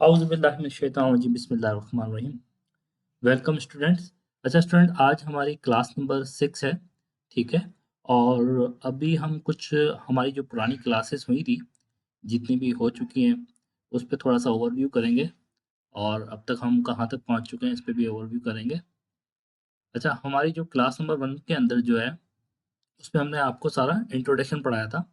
औज़ुबिल्लाहिमिनश्शैतानिर्रजीम बिस्मिल्लाहिर्रहमानिर्रहीम। Welcome students. अच्छा student, आज हमारी क्लास नंबर 6 है, ठीक है। और अभी हम कुछ हमारी जो पुरानी क्लासेस हुई थी, जितनी भी हो चुकी हैं, उस पे थोड़ा सा ओवरव्यू करेंगे और अब तक हम कहाँ तक पहुँच चुके हैं इस पे भी ओवरव्यू करेंगे। अच्छा, हमारी जो क्लास नंबर 1 के अंदर जो है, उसमें हमने आपको सारा इंट्रोडक्शन पढ़ाया था,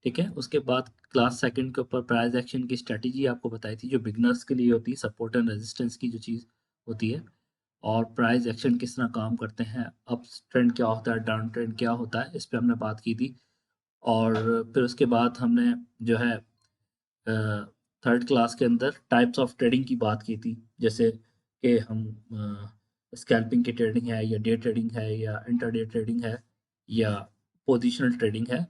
ठीक है। उसके बाद क्लास सेकंड के ऊपर प्राइस एक्शन की स्ट्रेटजी आपको बताई थी, जो बिगनर्स के लिए होती है, सपोर्ट एंड रेजिस्टेंस की जो चीज़ होती है, और प्राइस एक्शन किस तरह काम करते हैं, अप ट्रेंड क्या होता है, डाउन ट्रेंड क्या होता है, इस पे हमने बात की थी। और फिर उसके बाद हमने जो है थर्ड क्लास के अंदर टाइप्स ऑफ ट्रेडिंग की बात की थी, जैसे कि हम स्कैल्पिंग की ट्रेडिंग है, या डे ट्रेडिंग है, या इंटरडे ट्रेडिंग है, या पोजिशनल ट्रेडिंग है।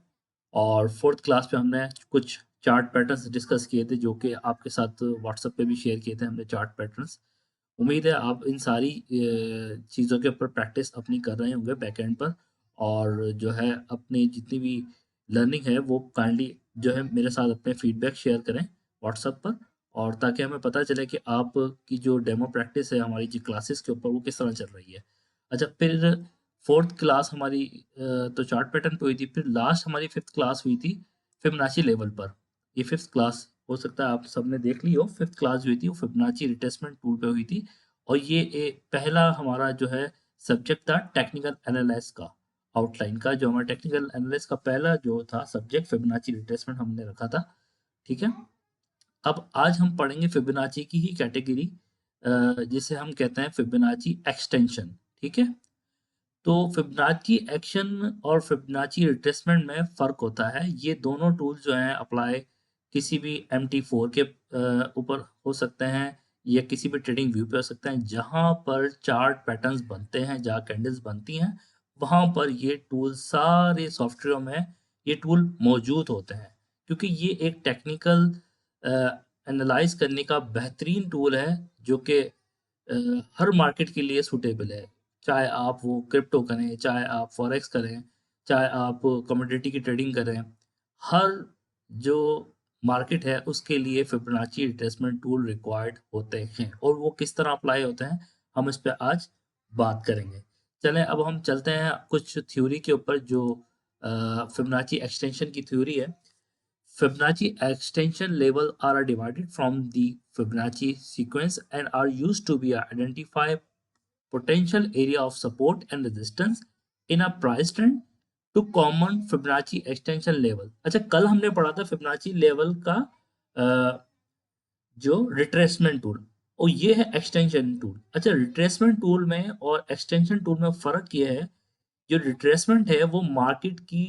और फोर्थ क्लास पे हमने कुछ चार्ट पैटर्न्स डिस्कस किए थे, जो कि आपके साथ व्हाट्सएप पे भी शेयर किए थे हमने चार्ट पैटर्न्स। उम्मीद है आप इन सारी चीज़ों के ऊपर प्रैक्टिस अपनी कर रहे होंगे बैक एंड पर, और जो है अपनी जितनी भी लर्निंग है वो काइंडली जो है मेरे साथ अपने फीडबैक शेयर करें व्हाट्सएप पर, और ताकि हमें पता चले कि आपकी जो डेमो प्रैक्टिस है हमारी जी क्लासेस के ऊपर वो किस तरह चल रही है। अच्छा, फिर फोर्थ क्लास हमारी तो चार्ट पैटर्न पे हुई थी, फिर लास्ट हमारी फिफ्थ क्लास हुई थी फिबोनाची लेवल पर। ये फिफ्थ क्लास हो सकता है आप सबने देख ली हो, फिफ्थ क्लास हुई थी वो फिबोनाची रिट्रेसमेंट टूल पे हुई थी। और ये पहला हमारा जो है सब्जेक्ट था टेक्निकल एनालिसिस का, आउटलाइन का, जो हमारा टेक्निकल एनालिसिस का पहला जो था सब्जेक्ट फिबोनाची रिट्रेसमेंट हमने रखा था, ठीक है। अब आज हम पढ़ेंगे फिबोनाची की ही कैटेगरी, जिसे हम कहते हैं फिबोनाची एक्सटेंशन, ठीक है। तो फिबोनाची एक्शन और फिबोनाची रिट्रेसमेंट में फ़र्क होता है। ये दोनों टूल जो हैं अप्लाई किसी भी MT4 के ऊपर हो सकते हैं, या किसी भी ट्रेडिंग व्यू पे हो सकते हैं। जहाँ पर चार्ट पैटर्न्स बनते हैं, जहाँ कैंडल्स बनती हैं, वहाँ पर ये टूल सारे सॉफ्टवेयर में ये टूल मौजूद होते हैं। क्योंकि ये एक टेक्निकल एनालाइज़ करने का बेहतरीन टूल है, जो कि हर मार्केट के लिए सूटेबल है। चाहे आप वो क्रिप्टो करें, चाहे आप फॉरेक्स करें, चाहे आप कमोडिटी की ट्रेडिंग करें, हर जो मार्केट है उसके लिए फिबोनाची रिट्रेसमेंट टूल रिक्वायर्ड होते हैं, और वो किस तरह अप्लाई होते हैं हम इस पे आज बात करेंगे। चलें अब हम चलते हैं कुछ थ्योरी के ऊपर, जो फिबोनाची एक्सटेंशन की थ्योरी है। Fibonacci extension level are divided from the Fibonacci sequence and are used to be identify potential area of support and resistance in a price trend to common Fibonacci extension level। अच्छा, कल हमने पढ़ा था Fibonacci level का जो retracement tool, और ये है एक्सटेंशन टूल। अच्छा, रिट्रेसमेंट टूल में और एक्सटेंशन टूल में फर्क ये है, जो रिट्रेसमेंट है वो मार्केट की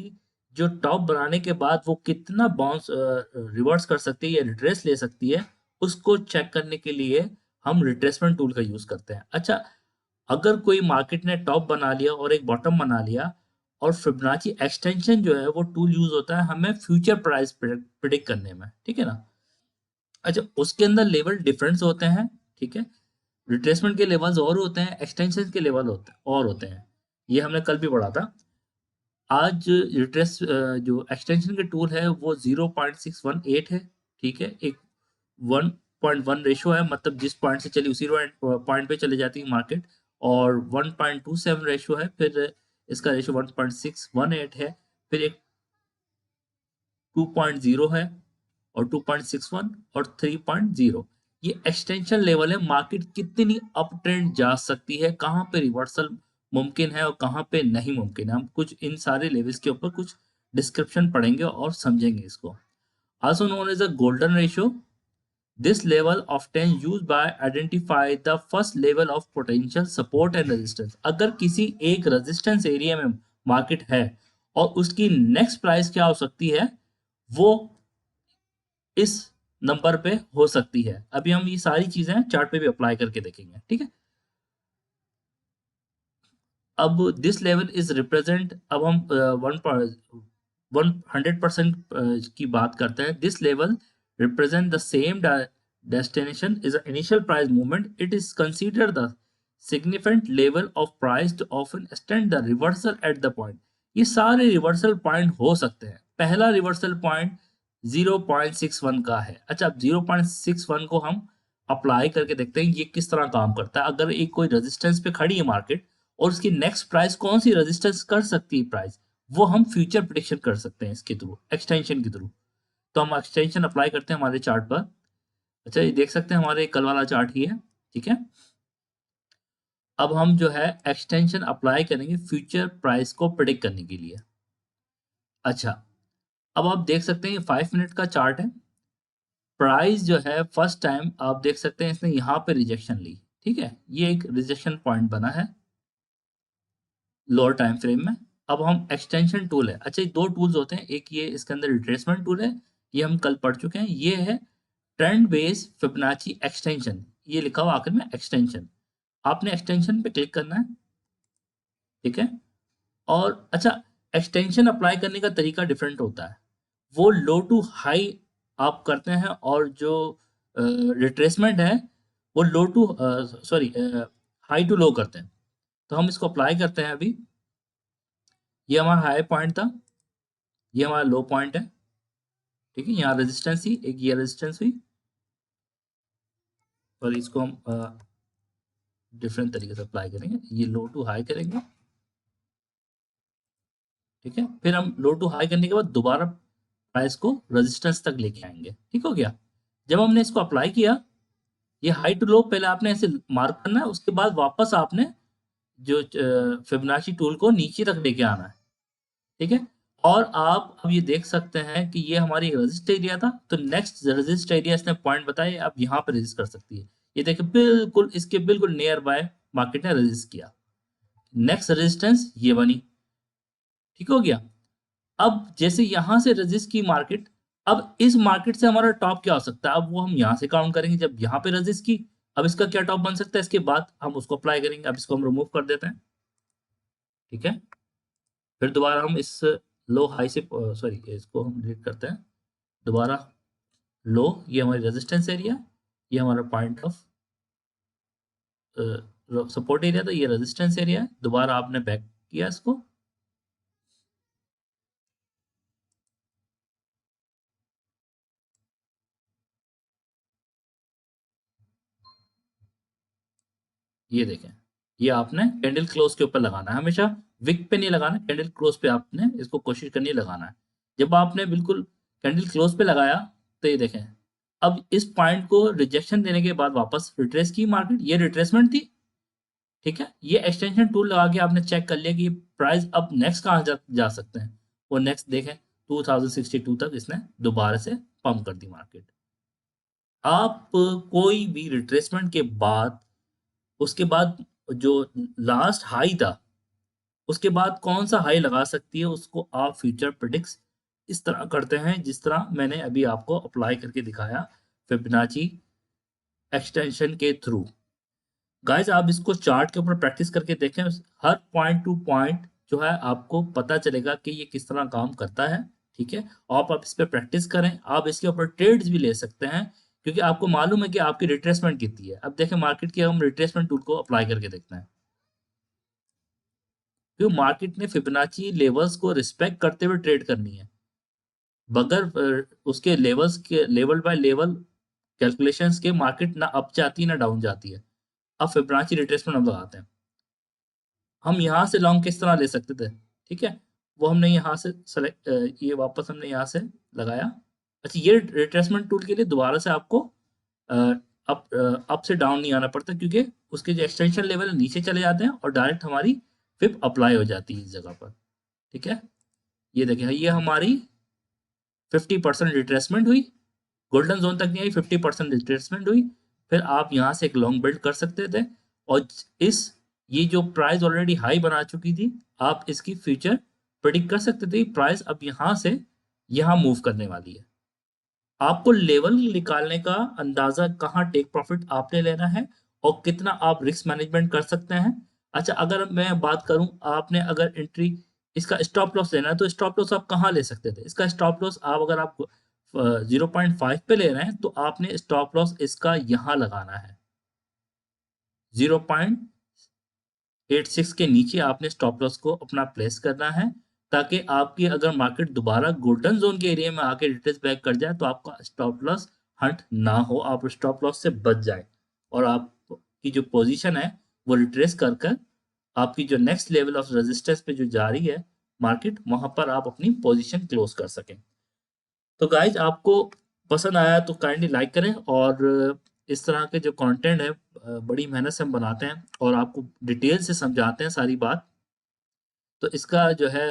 जो टॉप बनाने के बाद वो कितना बाउंस रिवर्स कर सकती है या रिट्रेस ले सकती है, उसको चेक करने के लिए हम रिट्रेसमेंट टूल का यूज करते हैं। अच्छा, अगर कोई मार्केट ने टॉप बना लिया और एक बॉटम बना लिया, और फिबोनाची एक्सटेंशन जो है वो टूल यूज होता है हमें फ्यूचर प्राइस प्रिडिक्ट करने में, ठीक है ना। अच्छा, उसके अंदर लेवल डिफरेंस होते हैं, ठीक है। रिट्रेसमेंट के लेवल्स और होते हैं, एक्सटेंशन के लेवल होते हैं और होते हैं। ये हमने कल भी पढ़ा था। आज रिट्रेस जो एक्सटेंशन के टूल है वो 0.618 है, ठीक है। एक 1.1 रेशो है, मतलब जिस पॉइंट से चली उसी पॉइंट पे चले जाती है मार्केट। और 1.27 रेशो है, फिर इसका रेशो 1.618 है, फिर एक 2.0 है, और 2.61 और 3.0। ये एक्सटेंशन लेवल है, मार्केट कितनी अप ट्रेंड जा सकती है, कहाँ पे रिवर्सल मुमकिन है और कहाँ पे नहीं मुमकिन है। हम कुछ इन सारे लेवल्स के ऊपर कुछ डिस्क्रिप्शन पढ़ेंगे और समझेंगे इसको। Also known as a golden ratio, this level often used by identify the first level of potential support and resistance। अगर किसी एक रेजिस्टेंस एरिया में मार्केट है और उसकी नेक्स्ट प्राइस क्या हो सकती है, वो इस नंबर पे हो सकती है। अभी हम ये सारी चीजें चार्ट पे भी अप्लाई करके देखेंगे, ठीक है। अब दिस लेवल इज रिप्रेजेंट, अब हम 100% की बात करते हैं। This level represent the same destination is initial price movement. It is consider the significant level of price to often extend the reversal at the point. ये सारे रिवर्सल पॉइंट हो सकते हैं। पहला रिवर्सल पॉइंट 0.61 का है। अच्छा, अब 0.61 को हम अप्लाई करके देखते हैं ये किस तरह काम करता है। अगर एक कोई रेजिस्टेंस पे खड़ी है मार्केट और उसकी नेक्स्ट प्राइस कौन सी रेजिस्टेंस कर सकती है प्राइस, वो हम फ्यूचर प्रिडिक्शन कर सकते हैं इसके थ्रू, एक्सटेंशन के थ्रू। तो हम एक्सटेंशन अप्लाई करते हैं हमारे चार्ट पर। अच्छा, ये देख सकते हैं हमारे कल वाला चार्ट ही है, ठीक है। अब हम जो है एक्सटेंशन अप्लाई करेंगे फ्यूचर प्राइस को प्रिडिक्ट करने के लिए। अच्छा, अब आप देख सकते हैं ये 5 मिनट का चार्ट है। प्राइस जो है फर्स्ट टाइम आप देख सकते हैं इसने यहाँ पे रिजेक्शन ली, ठीक है, ये एक रिजेक्शन पॉइंट बना है लोअर टाइम फ्रेम में। अब हम एक्सटेंशन टूल है, अच्छा ये दो टूल्स होते हैं, एक ये इसके अंदर रिट्रेसमेंट टूल है, ये हम कल पढ़ चुके हैं। ये है ट्रेंड बेस फिबोनाची एक्सटेंशन, ये लिखा हुआ आखिर में एक्सटेंशन। आपने एक्सटेंशन पे क्लिक करना है, ठीक है। और अच्छा, एक्सटेंशन अप्लाई करने का तरीका डिफरेंट होता है। वो लो टू हाई आप करते हैं और जो रिट्रेसमेंट है वो लो to sorry high to low करते हैं। तो हम इसको अप्लाई करते हैं अभी। ये हमारा हाई पॉइंट था, ये हमारा लो पॉइंट है, ठीक है। यहाँ रेजिस्टेंस थी, एक ये रेजिस्टेंस हुई, और इसको हम डिफरेंट तरीके से अप्लाई करेंगे। ये लो टू हाई करेंगे, ठीक है। फिर हम लो टू हाई करने के बाद दोबारा प्राइस को रेजिस्टेंस तक लेके आएंगे, ठीक हो गया। जब हमने इसको अप्लाई किया, ये हाई टू लो पहले आपने ऐसे मार्क करना है, उसके बाद वापस आपने जो फिबोनाची टूल को नीचे तक लेके आना है, ठीक है। और आप अब ये देख सकते हैं कि ये हमारी रेजिस्ट एरिया था, तो नेक्स्ट रेजिस्ट एरिया इसने पॉइंट बताया, अब यहाँ पे रेजिस्ट कर सकती है। ये देखिए बिल्कुल इसके बिल्कुल नियर बाय मार्केट ने रेजिस्ट किया, नेक्स्ट रेजिस्टेंस ये बनी, ठीक हो गया। अब जैसे यहां से रेजिस्ट की मार्केट, अब इस मार्केट से हमारा टॉप क्या हो सकता है, अब वो हम यहां से काउंट करेंगे जब यहाँ पे रेजिस्ट की। अब इसका क्या टॉप बन सकता है, इसके बाद हम उसको अप्लाई करेंगे। अब इसको हम रिमूव कर देते हैं, ठीक है। फिर दोबारा हम इस लो हाई से सॉरी इसको हम डिलीट करते हैं दोबारा। लो, ये हमारी रेजिस्टेंस एरिया, ये हमारा पॉइंट ऑफ सपोर्ट एरिया था, ये रेजिस्टेंस एरिया है। दोबारा आपने बैक किया इसको, ये देखें, ये आपने कैंडल क्लोज के ऊपर लगाना है हमेशा, विक पे नहीं लगाना, कैंडल क्लोज पे आपने इसको कोशिश करनी है लगाना है। जब आपने बिल्कुल कैंडल क्लोज पे लगाया, तो ये देखें अब इस पॉइंट को रिजेक्शन देने के बाद वापस रिट्रेस की मार्केट, ये रिट्रेसमेंट थी, ठीक है। ये एक्सटेंशन टूल लगा के आपने चेक कर लिया कि प्राइस अब नेक्स्ट कहाँ जा सकते हैं। वो नेक्स्ट देखें 2062 तक इसने दोबारा से पंप कर दी मार्केट। आप कोई भी रिट्रेसमेंट के बाद, उसके बाद जो लास्ट हाई था, उसके बाद कौन सा हाई लगा सकती है, उसको आप फ्यूचर प्रेडिक्स इस तरह करते हैं जिस तरह मैंने अभी आपको अप्लाई करके दिखाया फिबोनाची एक्सटेंशन के थ्रू। गाइस आप इसको चार्ट के ऊपर प्रैक्टिस करके देखें, हर पॉइंट टू पॉइंट जो है आपको पता चलेगा कि ये किस तरह काम करता है, ठीक है। आप इस पर प्रैक्टिस करें, आप इसके ऊपर ट्रेड्स भी ले सकते हैं, क्योंकि आपको मालूम है कि आपकी रिट्रेसमेंट कितनी है। अब देखें मार्केट की, हम रिट्रेसमेंट टूल को अप्लाई करके देखते हैं। क्योंकि मार्केट ने फिबोनाची लेवल्स को रिस्पेक्ट करते हुए ट्रेड करनी है, बगैर उसके लेवल्स के लेवल बाय लेवल कैलकुलेशंस के मार्केट ना अप जाती है ना डाउन जाती है। अब फिबोनाची रिट्रेसमेंट हम लगाते हैं, हम यहाँ से लॉन्ग किस तरह ले सकते थे, ठीक है। वो हमने यहाँ से सेलेक्ट, ये वापस हमने यहाँ से लगाया। अच्छा, ये रिट्रेसमेंट टूल के लिए दोबारा से आपको अप से डाउन नहीं आना पड़ता, क्योंकि उसके जो एक्सटेंशन लेवल नीचे चले जाते हैं और डायरेक्ट हमारी फिब अप्लाई हो जाती है इस जगह पर, ठीक है। ये देखिए ये हमारी 50% रिट्रेसमेंट हुई, गोल्डन जोन तक नहीं आई, 50% रिट्रेसमेंट हुई। फिर आप यहाँ से एक लॉन्ग बिल्ड कर सकते थे, और इस ये जो प्राइस ऑलरेडी हाई बना चुकी थी, आप इसकी फ्यूचर प्रेडिक्ट कर सकते थे प्राइस अब यहाँ से यहाँ मूव करने वाली है। आपको लेवल निकालने का अंदाजा, कहाँ टेक प्रॉफिट आपने लेना है और कितना आप रिस्क मैनेजमेंट कर सकते हैं। अच्छा, अगर मैं बात करूं, आपने अगर एंट्री इसका स्टॉप लॉस लेना है, तो स्टॉप लॉस आप कहाँ ले सकते थे। इसका स्टॉप लॉस आप अगर आप 0.5 पे ले रहे हैं, तो आपने स्टॉप लॉस इसका यहाँ लगाना है, 0.86 के नीचे आपने स्टॉप लॉस को अपना प्लेस करना है, ताकि आपकी अगर मार्केट दोबारा गोल्डन जोन के एरिया में आके रिट्रेस बैक कर जाए, तो आपका स्टॉप लॉस हंट ना हो, आप स्टॉप लॉस से बच जाए और आपकी जो पोजीशन है वो रिट्रेस कर कर आपकी जो नेक्स्ट लेवल ऑफ रेजिस्टेंस पे जो जा रही है मार्केट, वहां पर आप अपनी पोजीशन क्लोज कर सकें। तो गाइज आपको पसंद आया तो काइंडली लाइक करें, और इस तरह के जो कंटेंट है बड़ी मेहनत से हम बनाते हैं और आपको डिटेल से समझाते हैं सारी बात। तो इसका जो है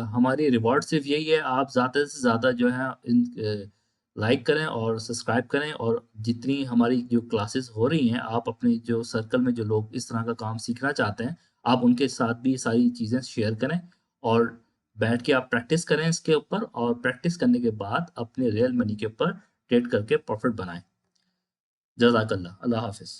हमारी रिवॉर्ड सिर्फ यही है, आप ज़्यादा से ज़्यादा जो है लाइक करें और सब्सक्राइब करें, और जितनी हमारी जो क्लासेस हो रही हैं आप अपने जो सर्कल में जो लोग इस तरह का काम सीखना चाहते हैं आप उनके साथ भी सारी चीज़ें शेयर करें, और बैठ के आप प्रैक्टिस करें इसके ऊपर, और प्रैक्टिस करने के बाद अपने रियल मनी के ऊपर ट्रेड करके प्रॉफिट बनाएं। जज़ाकल्लाह, अल्लाह हाफिज़।